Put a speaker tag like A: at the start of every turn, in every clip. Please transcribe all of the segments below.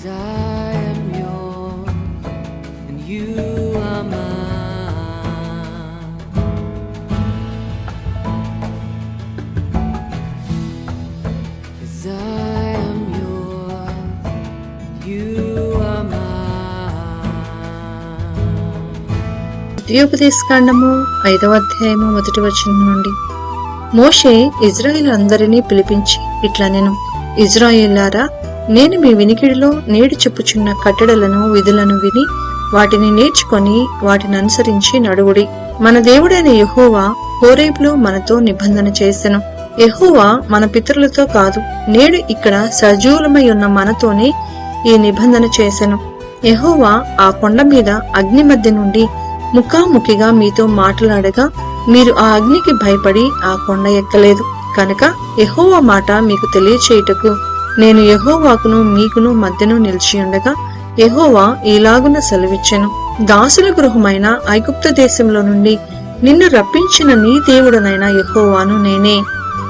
A: 'Cause I am yours and you are mine. 'Cause I am yours, you are mine.
B: ద్వితీయోపదేశకాండము 5వ అధ్యాయము 1వ వచనం నుండి. మోషే ఇజ్రాయేలు పిలిపించి ఇట్లా నేను, ఇజ్రాయేలారా, నేను మీ వినికిడిలో నేడు చెప్పుచున్న కట్టడలను విధులను విని వాటిని నేర్చుకొని వాటిని అనుసరించి నడువుడి. మన దేవుడైన యెహోవా హోరేబులో మనతో నిబంధన చేసెను. యెహోవా మన పితరులతో కాదు, నేడు ఇక్కడ సజీవులమై ఉన్న మనతోనే ఈ నిబంధన చేసెను. యెహోవా ఆ కొండ మీద అగ్ని మధ్య నుండి ముఖాముఖిగా మీతో మాట్లాడగా మీరు ఆ అగ్నికి భయపడి ఆ కొండ ఎక్కలేదు. కనుక యెహోవా మాట మీకు తెలియచేయుటకు నేను యెహోవాకును మీకును మధ్యను నిలిచియుండగా యెహోవా ఈలాగున సెలవిచ్చెను. దాసుల గృహమైన ఐగుప్తు దేశంలో నుండి నిన్ను రప్పించిన నీ దేవుడనైన యెహోవాను నేనే.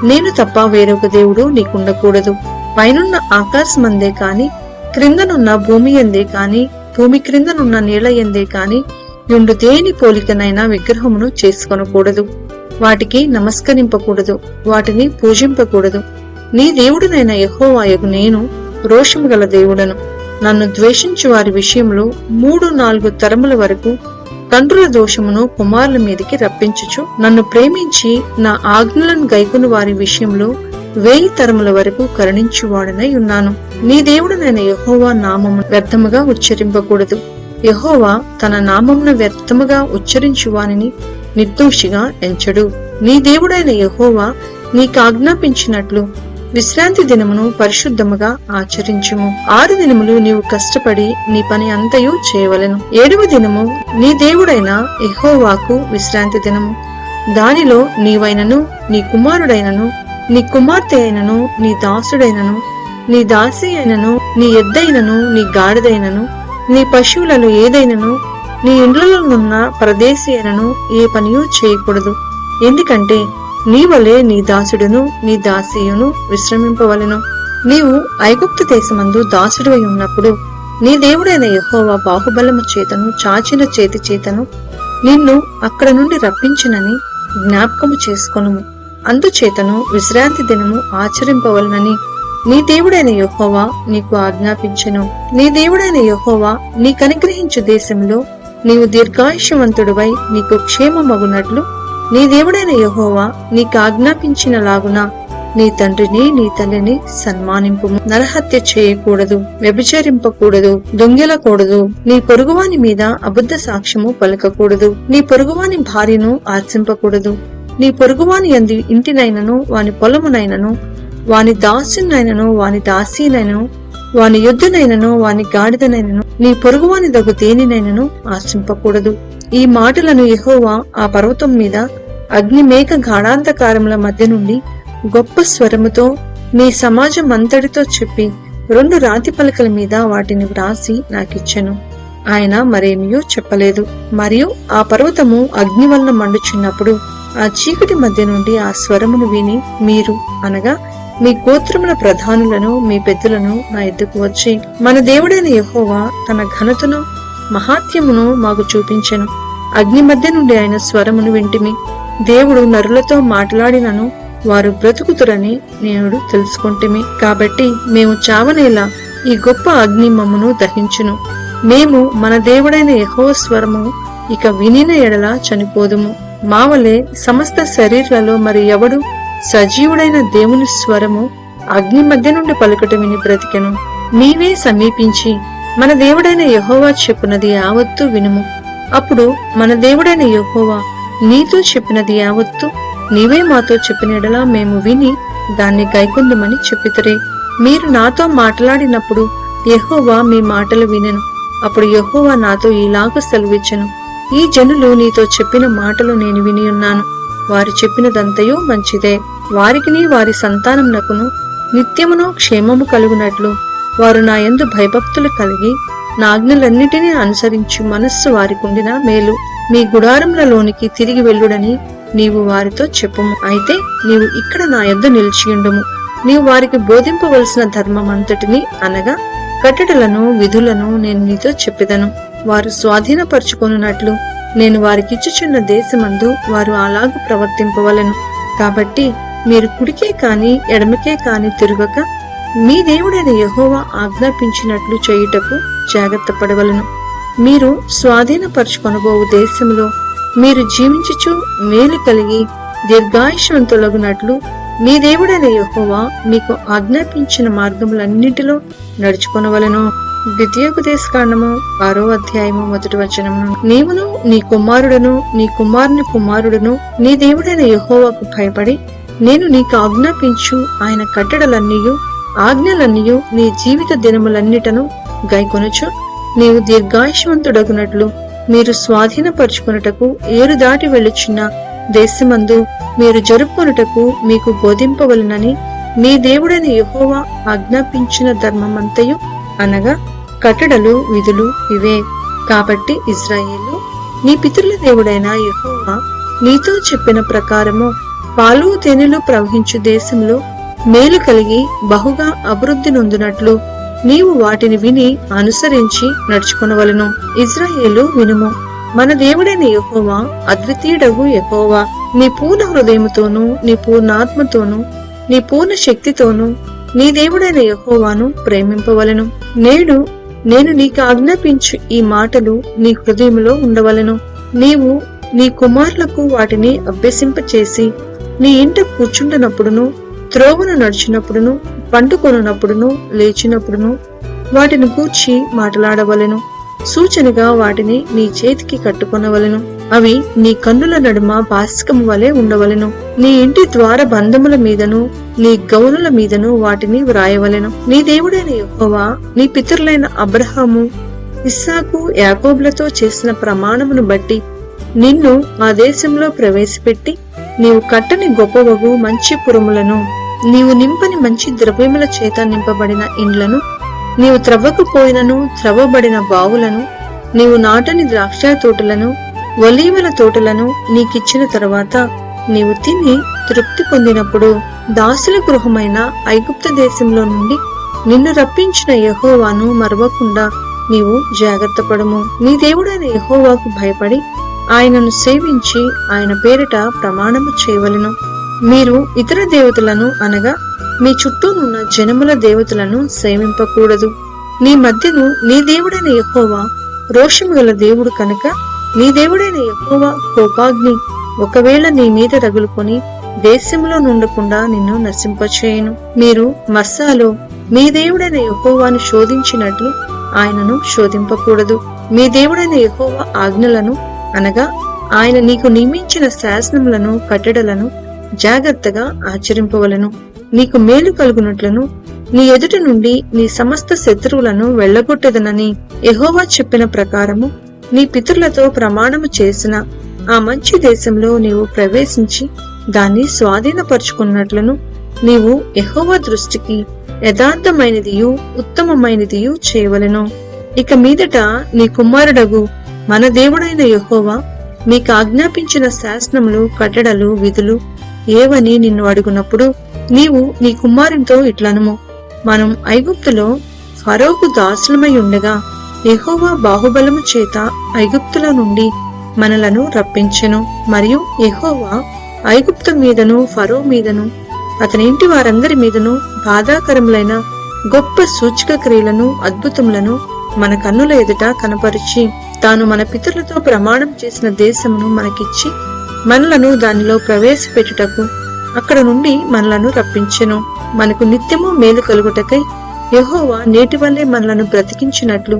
B: నేను తప్ప వేరొక దేవుడు నీకుండకూడదు. పైనున్న ఆకాశమందే కాని, క్రిందనున్న భూమి ఎందే కాని, భూమి క్రిందనున్న నీళ్ల ఎందే కాని యుండు దేని పోలికనైనా విగ్రహమును చేసుకొనకూడదు. వాటికి నమస్కరింపకూడదు, వాటిని పూజింపకూడదు. నీ దేవుడునైన యెహోవాయగు నేను రోషము గల దేవుడను. నన్ను ద్వేషించు వారి విషయంలో 3-4 తరముల వరకు తండ్రుల దోషమును కుమారుల మీదికి రప్పించుచు, నన్ను ప్రేమించి నా ఆజ్ఞలను గైకొను వారి విషయంలో 1000 తరముల వరకు కరుణించువాడనై ఉన్నాను. నీ దేవుడునైన యెహోవా నామమును వ్యర్థముగా ఉచ్చరింపకూడదు. యెహోవా తన నామమును వ్యర్థముగా ఉచ్చరించు వానిని నిర్దోషిగా ఎంచడు. నీ దేవుడైన యెహోవా నీకు ఆజ్ఞాపించినట్లు విశ్రాంతి దినమును పరిశుద్ధముగా ఆచరించుము. 6 దినములు నీవు కష్టపడి నీ పని అంతయు చేయవలెను. 7వ దినము నీ దేవుడైన యెహోవాకు విశ్రాంతి దినము. దానిలో నీవైనను, నీ కుమారుడైనను, నీ కుమార్తె అయినను, నీ దాసుడైనను, నీ దాసి అయినను, నీ ఎద్దైనను, నీ గాడిదైనను, నీ పశువులలో ఏదైనను, నీ ఇండ్లలోనున్న పరదేశి అయినను ఏ పనియూ చేయకూడదు. ఎందుకంటే నీ వలె నీ దాసుడును నీ దాసీయును విశ్రమింపవలెను. నీవు ఐగుప్తు దేశమందు దాసుడివై ఉన్నప్పుడు నీ దేవుడైన యెహోవా బాహుబలము చేతను చాచిన చేతి చేతను నిన్ను అక్కడ నుండి రప్పించినని జ్ఞాపకము చేసుకొనుము. అందుచేతను విశ్రాంతి దినము ఆచరింపవలనని నీ దేవుడైన యెహోవా నీకు ఆజ్ఞాపించెను. నీ దేవుడైన యెహోవా నీకనుగ్రహించు దేశంలో నీవు దీర్ఘాయుష్యవంతుడివై నీకు క్షేమమగునట్లు నీ దేవుడైన యెహోవా నీకు ఆజ్ఞాపించినలాగున నీ తండ్రిని నీ తల్లిని సన్మానింపుము. నరహత్య చేయకూడదు, వ్యభిచరింపకూడదు, దొంగిలకూడదు, నీ పొరుగువాని మీద అబద్ధ సాక్ష్యము పలకకూడదు, నీ పొరుగువాని భార్యను ఆశింపకూడదు, నీ పొరుగువాని యందు ఇంటినైనను వాని పొలమునైనను వాని దాసునైనను వాని దాసీనైనను వాని యొద్దునైనను వాని గాడిదనైనను నీ పొరుగువాని దగు దేనినైనను ఆశింపకూడదు. ఈ మాటలను యెహోవా ఆ పర్వతం మీద అగ్ని మేఘ గాఢాంధకారముల మధ్య నుండి గొప్ప స్వరముతో నీ సమాజం అంతటితో చెప్పి 2 రాతి పలకల మీద వాటిని వ్రాసి నాకిచ్చెను. ఆయన మరేమియో చెప్పలేదు. మరియు ఆ పర్వతము అగ్ని వలన మండుచున్నప్పుడు ఆ చీకటి మధ్య నుండి ఆ స్వరమును విని మీరు అనగా మీ గోత్రముల ప్రధానులను మీ పెద్దలను నా ఎద్దుకు వచ్చి మన దేవుడైన యెహోవా తన ఘనతను మహాత్యమును మాకు చూపించెను. అగ్ని మధ్య నుండి ఆయన స్వరమును వింటిమి. దేవుడు నరులతో మాట్లాడినను వారు బ్రతుకుతురని నేను తెలుసుకుంటిమి. కాబట్టి మేము చావనేలా ఈ గొప్ప అగ్ని మమ్మను దహించును. మేము మన దేవుడైన యెహోవా స్వరము ఇక వినిన ఎడల చనిపోదుము. మా వలె సమస్త శరీరాలలో మరి ఎవడు సజీవుడైన దేవుని స్వరము అగ్ని మధ్య నుండి పలుకట విని బ్రతికెను. నీవే సమీపించి మన దేవుడైన యెహోవా చెప్పునది యావత్తు వినుము. అప్పుడు మన దేవుడైన యెహోవా నీతో చెప్పినది యావత్తు నీవే మాతో చెప్పినడలా మేము విని దాన్ని గైకొందుమని చెప్పితరే. మీరు నాతో మాట్లాడినప్పుడు యెహోవా మీ మాటలు వినెను. అప్పుడు యెహోవా నాతో ఈలాగ సెలవిచ్చెను, ఈ జనులు నీతో చెప్పిన మాటలు నేను వినియున్నాను. వారు చెప్పినదంతయో మంచిదే. వారికిని వారి సంతానమునకును నిత్యమును క్షేమము కలుగునట్లు వారు నా యందు భయభక్తులు కలిగి నా ఆజ్ఞలన్నిటినీ అనుసరించు మనస్సు వారికుండిన మేలు. మీ గుడారములలోనికి తిరిగి వెళ్ళుడని నీవు వారితో చెప్పుము. అయితే నీవు ఇక్కడ నా యొద్ద నిలిచియుండుము. నీవు వారికి బోధింపవలసిన ధర్మమంతటిని అనగా కట్టడలను విధులను నేను నీతో చెప్పెదను. వారు స్వాధీనపరచుకొనున్నట్లు నేను వారికిచ్చుచున్న దేశమందు వారు అలాగు ప్రవర్తింపవలెను. కాబట్టి మీరు కుడికే కాని ఎడమకే కాని తిరుగక మీ దేవుడైన యెహోవా ఆజ్ఞాపించినట్లు చేయుటకు జాగ్రత్త పడవలను. మీరు స్వాధీనపరచుకొనబోవు దేశంలో మీరు జీవించుచు మేలు కలిగి దీర్ఘాయుష్మంతులగునట్లు మీ దేవుడైన యెహోవా మీకు ఆజ్ఞాపించిన మార్గములన్నిటిలో నడుచుకొనవలెను. ద్వితీయోపదేశకాండము 6వ అధ్యాయము 1వ వచనము. నీవును నీ కుమారుడును నీ కుమారుని కుమారుడును నీ దేవుడైన యెహోవాకు భయపడి నేను నీకు ఆజ్ఞాపించు ఆయన కట్టడలన్నీయు ఆజ్ఞలన్నీయు నీ జీవిత దినములన్నిటను గైకొనుచు నీవు దీర్ఘాయుష్మంతుడగునట్లు మీరు స్వాధీనపరచుకొనుటకు ఏరు దాటి వెళ్ళుచున్న దేశమందు మీరు జరుపుకొనుటకు మీకు బోధింపవలెనని మీ దేవుడైన యెహోవా ఆజ్ఞాపించిన ధర్మమంతయు అనగా కట్టడలు విధులు ఇవే. కాబట్టి ఇశ్రాయేలు నీ పితరుల దేవుడైన యెహోవా నీతో చెప్పిన ప్రకారము పాలు తేనెలు ప్రవహించు దేశంలో మేలు కలిగి బహుగా అభివృద్ధి నొందునట్లు నీవు వాటిని విని అనుసరించి నడుచుకొనవలెను. ఇశ్రాయేలు వినుము, మన దేవుడైన యెహోవా అద్వితీయుడగు యెహోవా. నీ పూర్ణ హృదయముతోనూ నీ పూర్ణాత్మతోనూ నీ పూర్ణ శక్తితోనూ నీ దేవుడైన యెహోవాను ప్రేమింపవలెను. నేడు నేను నీకు ఆజ్ఞాపించు ఈ మాటలు నీ హృదయములో ఉండవలెను. నీవు నీ కుమారులకు వాటిని అభ్యసింపచేసి నీ ఇంట కూర్చుంటున్నప్పుడును త్రోవను నడిచినప్పుడును పండుకొనున్నప్పుడును లేచినప్పుడును వాటిని గూర్చి మాట్లాడవలెను. సూచనగా వాటిని నీ చేతికి కట్టుకొనవలెను. అవి నీ కన్నుల నడుమ బాసికము వలె ఉండవలెను. నీ ఇంటి ద్వార బంధముల మీదను నీ గౌనుల మీదను వాటిని వ్రాయవలెను. నీ దేవుడైన యెహోవా నీ పితరులైన అబ్రహాము ఇస్సాకు యాకోబులతో చేసిన ప్రమాణమును బట్టి నిన్ను ఆ దేశంలో ప్రవేశపెట్టి నీవు కట్టని గొప్పవగు మంచి పురములను నీవు నింపని మంచి ద్రవ్యముల చేత నింపబడిన ఇండ్లను నీవు త్రవ్వకపోయినను త్రవ్వబడిన బావులను నీవు నాటని ద్రాక్ష తోటలను ఒలీవల తోటలను నీకిచ్చిన తరువాత నీవు తిని తృప్తి పొందినప్పుడు దాసుల గృహమైన ఐగుప్తు దేశంలో నుండి నిన్ను రప్పించిన యెహోవాను మరవకుండా నీవు జాగ్రత్త పడము. నీ దేవుడైన యెహోవాకు భయపడి ఆయనను సేవించి ఆయన పేరిట ప్రమాణము చేయవలెను. మీరు ఇతర దేవతలను అనగా మీ చుట్టూనున్న జనముల దేవతలను సేవింపకూడదు. నీ మధ్యను నీ దేవుడైన యెహోవా రోషము గల దేవుడు కనుక నీ దేవుడైన యెహోవా కోపాగ్ని ఒకవేళ నీ మీద రగులుకొని దేశంలో నుండకుండా నిన్ను నశింపచేయను. మీరు మస్సాలో మీ దేవుడైన యెహోవాను శోధించినట్లు ఆయనను శోధింపకూడదు. మీ దేవుడైన యెహోవా ఆజ్ఞలను అనగా ఆయన నీకు నియమించిన శాసనములను కట్టడలను జాగ్రత్తగా ఆచరింపవలను. నీకు మేలు కలుగునట్లను నీ ఎదుట నుండి నీ సమస్త శత్రువులను వెళ్లగొట్టెదనని యెహోవా చెప్పిన ప్రకారము నీ పితరులతో ప్రమాణము చేసిన ఆ మంచి దేశంలో నీవు ప్రవేశించి దాన్ని స్వాధీనపరుచుకున్నట్లను నీవు యెహోవా దృష్టికి యథార్థమైనదియు ఉత్తమమైనదియు చేయవలెను. ఇక మీదట నీ కుమారుడగు మన దేవుడైన యెహోవా మీకు ఆజ్ఞాపించిన శాసనములు కట్టడలు విధులు ఏవని నిన్ను అడుగునప్పుడు నీవు నీ కుమారునితో ఇట్లనుము, మనం ఐగుప్తులో ఫరోకు దాసులమై ఉండగా యెహోవా బాహుబలము చేత ఐగుప్తుల నుండి మనలను రప్పించెను. మరియు యెహోవా ఐగుప్తు మీదను ఫరో మీదను అతని ఇంటి వారందరి మీదను బాధాకరములైన గొప్ప సూచక క్రియలను అద్భుతములను మన కన్నుల ఎదుట కనపరిచి తాను మన పితరులతో ప్రమాణం చేసిన దేశమును మనకిచ్చి మనలను దానిలో ప్రవేశపెట్టుటకు అక్కడ నుండి మనలను రప్పించెను. మనకు నిత్యము మేలు కలుగుటకై యెహోవా నేటి వల్లే మనలను బ్రతికించినట్లు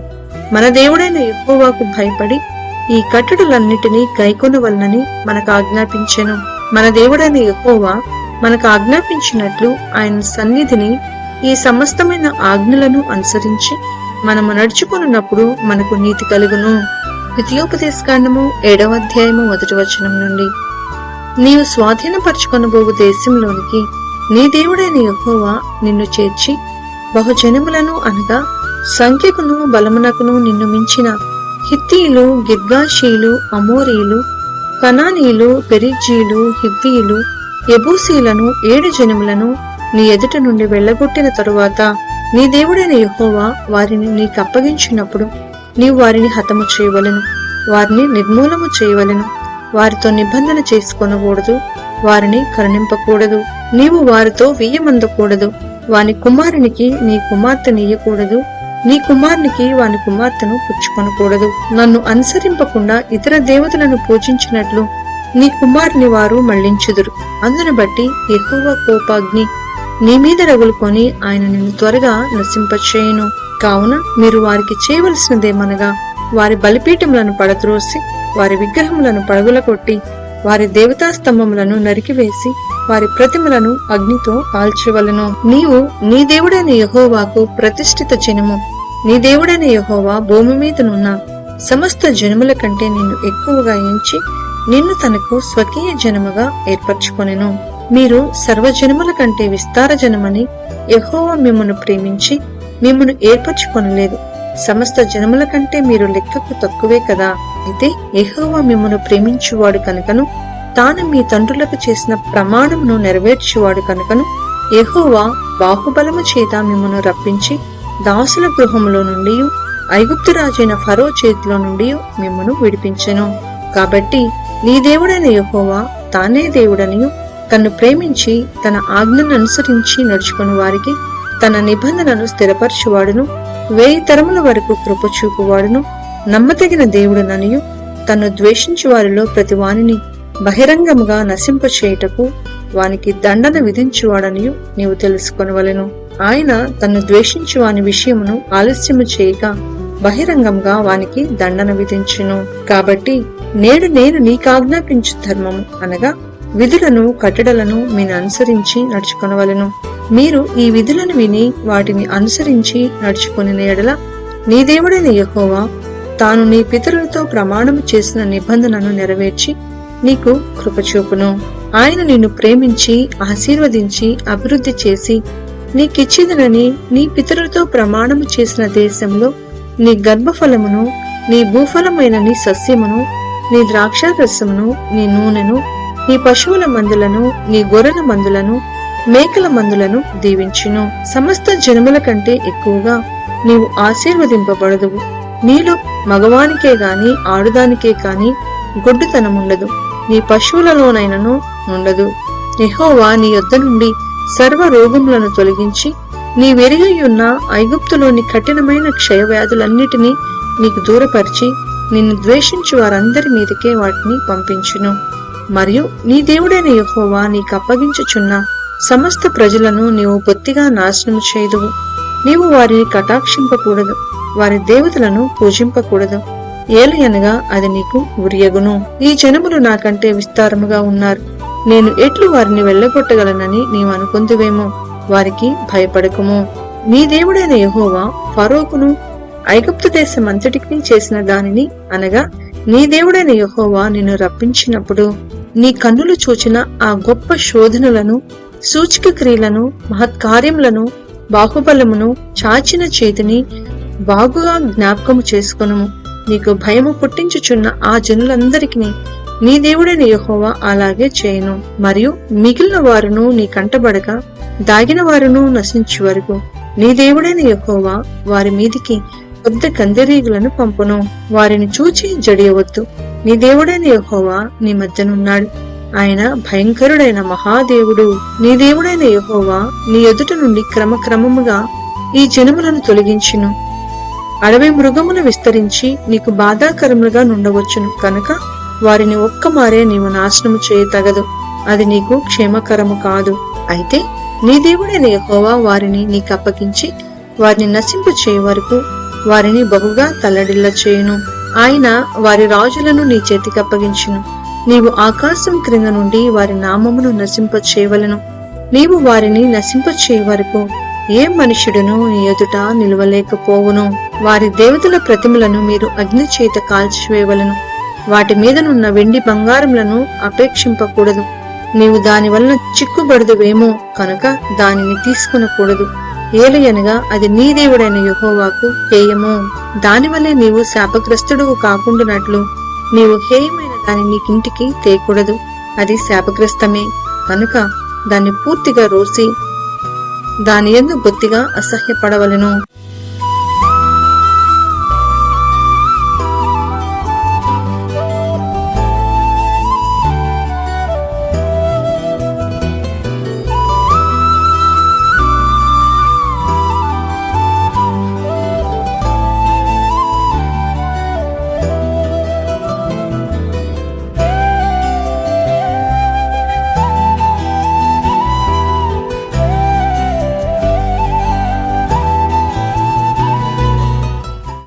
B: మన దేవుడైన యెహోవాకు భయపడి ఈ కట్టడలన్నిటినీ గైకొనవలనని మనకు ఆజ్ఞాపించెను. మన దేవుడైన యెహోవా మనకు ఆజ్ఞాపించినట్లు ఆయన సన్నిధిని ఈ సమస్తమైన ఆజ్ఞలను అనుసరించి మనము నడుచుకున్నప్పుడు మనకు నీతి కలుగును. ద్వితీయోపదేశకాండము 7వ అధ్యాయము 1వ వచనం నుండి. నీవు స్వాధీనపరచుకొనబోవు దేశంలోనికి నీ దేవుడైన యెహోవా నిన్ను చేర్చి బహుజనములను అనగా సంఖ్యకును బలమునకును నిన్ను మించిన హిత్తీయులు, గిర్గాషీలు, అమోరీలు, కనానీయులు, పెరిజ్జీలు, హివ్వీయులు, యెబూసీలను 7 జనములను నీ ఎదుట నుండి వెళ్లగొట్టిన తరువాత నీ దేవుడైన యెహోవా వారిని నీకు అప్పగించినప్పుడు నీవు వారిని హతము చేయవలెను, వారిని నిర్మూలము చేయవలెను. వారితో నిబంధన చేసుకొనకూడదు, వారిని కరుణింపకూడదు. నీవు వారితో వెయ్యమందకూడదు. వాని కుమారునికి నీ కుమార్తెనియ్యకూడదు, నీ కుమారునికి వాని కుమార్తెను పుచ్చుకొనకూడదు. నన్ను అనుసరింపకుండా ఇతర దేవతలను పూజించినట్లు నీ కుమారుని వారు మళ్లించుదురు. అందును బట్టి యెహోవా కోపాగ్ని నీ మీద రగులుకొని ఆయన నిన్ను త్వరగా నశింపచేయును. కావున మీరు వారికి చేయవలసినదేమనగా వారి బలిపీఠములను పడద్రోసి వారి విగ్రహములను పడగులకొట్టి వారి దేవతా స్తంభములను నరికివేసి వారి ప్రతిమలను అగ్నితో కాల్చవలెను. నీవు నీ దేవుడైన యెహోవాకు ప్రతిష్ఠిత జనము. నీ దేవుడైన యెహోవా భూమి మీదనున్న సమస్త జనముల కంటే నిన్ను ఎక్కువగా ఎంచి నిన్ను తనకు స్వకీయ జనముగా ఏర్పరచుకొనెను. మీరు సర్వజనముల కంటే విస్తార జనమని యెహోవా మిమ్మును ప్రేమించి మిమ్మును ఏర్పరచుకొనలేదు. సమస్త జనముల కంటే మీరు లెక్కకు తక్కువే కదా. అయితే యెహోవా మిమ్మును ప్రేమించువాడు కనుకను తాను మీ తండ్రులకు చేసిన ప్రమాణమును నెరవేర్చువాడు కనుకను యెహోవా బాహుబలము చేత మిమ్మును రప్పించి దాసుల గృహములో నుండి ఐగుప్తు రాజైన ఫరో చేతిలో నుండి మిమ్మును విడిపించెను. కాబట్టి నీ దేవుడైన యెహోవా తానే దేవుడనియు తన్ను ప్రేమించి తన ఆజ్ఞను అనుసరించి నడుచుకుని వారికి తన నిబంధనను స్థిరపరచువాడును, 1000 తరముల వరకు కృప చూపువాడును, నమ్మతగిన దేవుడుననియు తన్ను ద్వేషించు వారిలో ప్రతి వానిని బహిరంగముగా నశింపచేయుటకు వానికి దండన విధించువాడనియు నీవు తెలుసుకొనవలెను. ఆయన తన్ను ద్వేషించు వాని విషయమును ఆలస్యము చేయక బహిరంగంగా వానికి దండన విధించును. కాబట్టి నేడు నేను నీకాజ్ఞాపించు ధర్మము అనగా విధులను కట్టడలను మీరు అనుసరించి నడుచుకొనవలెను. మీరు ఈ విధులను విని వాటిని అనుసరించి నడుచుకుని ఎడల నీ దేవుడైన యెహోవా తాను నీ పితరులతో ప్రమాణము చేసిన నిబంధనను నెరవేర్చి నీకు కృపచూపును. ఆయన నిన్ను ప్రేమించి ఆశీర్వదించి అభివృద్ధి చేసి నీకిచ్చిదనని నీ పితరులతో ప్రమాణము చేసిన దేశంలో నీ గర్భఫలమును, నీ భూఫలమైన నీ సస్యమును, నీ ద్రాక్షారసమును, నీ నూనెను, నీ పశువుల మందులను, నీ గొర్రెల మందులను, మేకల మందులను దీవించును. సమస్త జనముల కంటే ఎక్కువగా నీవు ఆశీర్వదింపబడదువు. నీలో మగవానికే గాని ఆడుదానికే కాని గొడ్డుతనముండదు, నీ పశువులలోనైనను ఉండదు. యెహోవా నీ యొద్ద నుండి సర్వ రోగములను తొలగించి నీ వెరిగయ్యున్న ఐగుప్తులోని కఠినమైన క్షయవ్యాధులన్నిటినీ నీకు దూరపరిచి నిన్ను ద్వేషించు వారందరి మీదకే వాటిని పంపించును. మరియు నీ దేవుడైన యెహోవా నీకు అప్పగించుచున్న సమస్త ప్రజలను నీవు బొత్తిగా నాశనము చేయుదువు. నీవు వారిని కటాక్షింపకూడదు, వారి దేవతలను పూజింపకూడదు. ఏలయనగా అది నీకు ఉరియగును. ఈ జనములు నాకంటే విస్తారముగా ఉన్నారు, నేను ఎట్లు వారిని వెళ్ళగొట్టగలనని నీవు అనుకుందువేమో. వారికి భయపడకుము. నీ దేవుడైన యెహోవా ఫరోకును ఐగుప్తు దేశమంతటికి చేసిన దానిని అనగా నీ దేవుడైన యెహోవా నిన్ను రప్పించినప్పుడు నీ కన్నులు చూచిన ఆ గొప్ప శోధనలను, సూచక క్రియలను, మహత్కార్యములను, బాహుబలమును, చాచిన చేతిని బాగుగా జ్ఞాపకము చేసుకొనుము. నీకు భయము పుట్టించుచున్న ఆ జనులందరికీ నీ దేవుడైన యెహోవా అలాగే చేయును. మరియు మిగిలిన వారును నీ కంటబడక దాగిన వారును నశించు వరకు నీ దేవుడైన యెహోవా వారి మీదికి పెద్ద కందిరీగులను పంపును. వారిని చూచి జడియవద్దు. నీ దేవుడైన యెహోవా నీ మధ్యనున్నాడు. ఆయన భయంకరుడైన మహాదేవుడు. నీ దేవుడైన యెహోవా నీ ఎదుట నుండి క్రమక్రమముగా ఈ జనములను తొలగించును. అడవి మృగమును విస్తరించి నీకు బాధాకరములుగా నుండవచ్చును కనుక వారిని ఒక్కమారే నీవు నాశనము చేయతగదు. అది నీకు క్షేమకరము కాదు. అయితే నీ దేవుడైన యెహోవా వారిని నీకు అప్పగించి వారిని నశింప చేయ వరకు వారిని బహుగా తల్లడిల్ల చేయును. ఆయన వారి రాజులను నీ చేతికి అప్పగించును. నీవు ఆకాశం క్రింద నుండి వారి నామమును నశింప చేయవలను. నీవు వారిని నశింప చేయ వరకు ఏ మనుష్యుడును నీ ఎదుట నిలవలేకపోవును. వారి దేవతల ప్రతిమలను మీరు అగ్ని చేత కాల్చివేయవలను. వాటి మీదనున్న వెండి బంగారములను అపేక్షింపకూడదు. నీవు దాని వలన చిక్కుబడదువేమో కనుక దానిని తీసుకునకూడదు. ఏలయనగా అది నీ దేవుడైన యెహోవాకు హేయము. దానివల్లే నీవు శాపగ్రస్తుడు కాకుండానట్లు నీవు హేయమైన దాన్ని నీకింటికి తేకూడదు. అది శాపగ్రస్తమే కనుక దాన్ని పూర్తిగా రోసి దాని యందు బొత్తిగా అసహ్యపడవలెను.